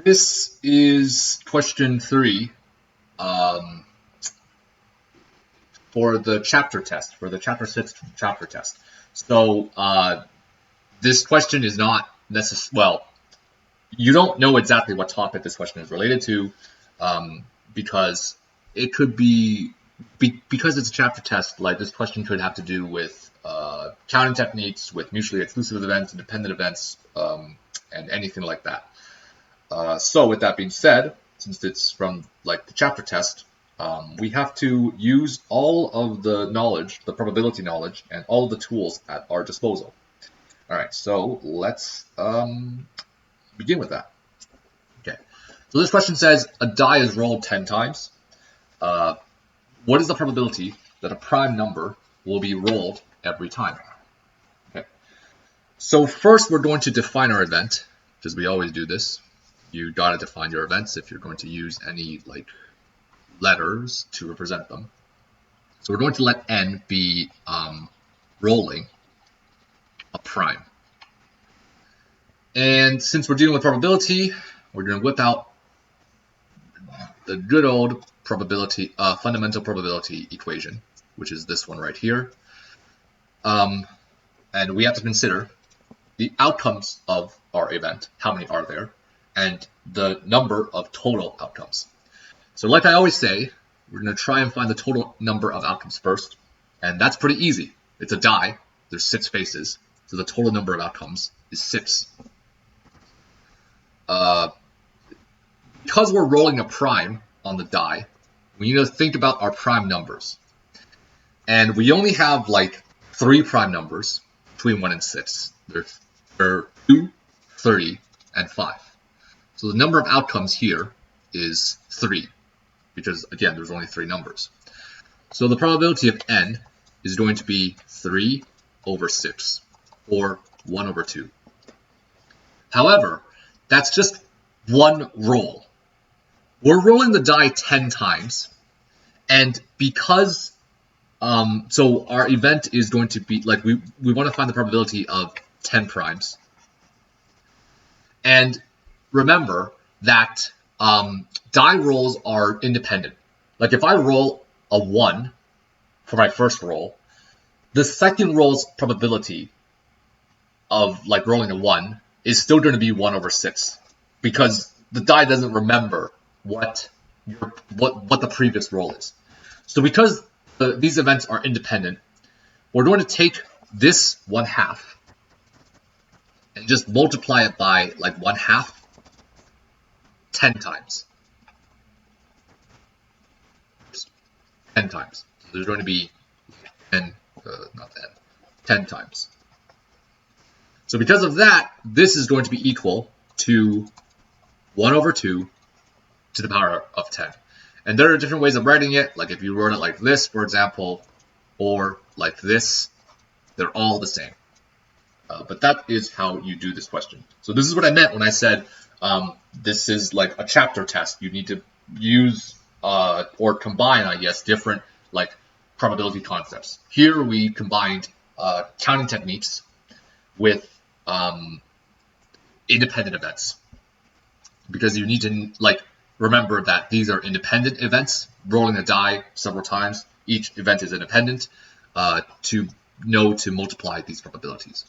This is question 3 for the chapter test, for the chapter 6 chapter test. So this question is not necessarily, well, you don't know exactly what topic this question is related to because it could be, because it's a chapter test, like this question could have to do with counting techniques, with mutually exclusive events, independent events, and anything like that. So with that being said, since it's from like the chapter test, we have to use all of the knowledge, the probability knowledge, and all of the tools at our disposal. All right, so let's begin with that. Okay, so this question says a die is rolled 10 times. What is the probability that a prime number will be rolled every time? Okay, so first we're going to define our event, because we always do this. You gotta define your events if you're going to use any like letters to represent them. So we're going to let n be rolling a prime. And since we're dealing with probability, we're going to whip out the good old probability, fundamental probability equation, which is this one right here. And we have to consider the outcomes of our event, how many are there, and the number of total outcomes. So like I always say, we're going to try and find the total number of outcomes first, and that's pretty easy. It's a die. There's 6 faces, so the total number of outcomes is 6. Because we're rolling a prime on the die, we need to think about our prime numbers. And we only have like 3 prime numbers between 1 and 6. There are 2, 30, and 5. So the number of outcomes here is 3, because again, there's only 3 numbers. So the probability of n is going to be 3 over 6, or 1 over 2. However, that's just one roll. We're rolling the die 10 times, and because, so our event is going to be, like, we want to find the probability of 10 primes. And remember that die rolls are independent. Like if I roll a 1 for my first roll, the second roll's probability of like rolling a 1 is still going to be 1 over 6, because the die doesn't remember what the previous roll is. So because these events are independent, we're going to take this 1/2 and just multiply it by like 1/2 10 times. 10 times. So there's going to be 10 times. So because of that, this is going to be equal to 1 over 2 to the power of 10. And there are different ways of writing it, like if you wrote it like this, for example, or like this, they're all the same. But that is how you do this question. So this is what I meant when I said this is like a chapter test. You need to use or combine, I guess, different like probability concepts. Here we combined counting techniques with independent events, because you need to like remember that these are independent events. Rolling a die several times, each event is independent, to know to multiply these probabilities.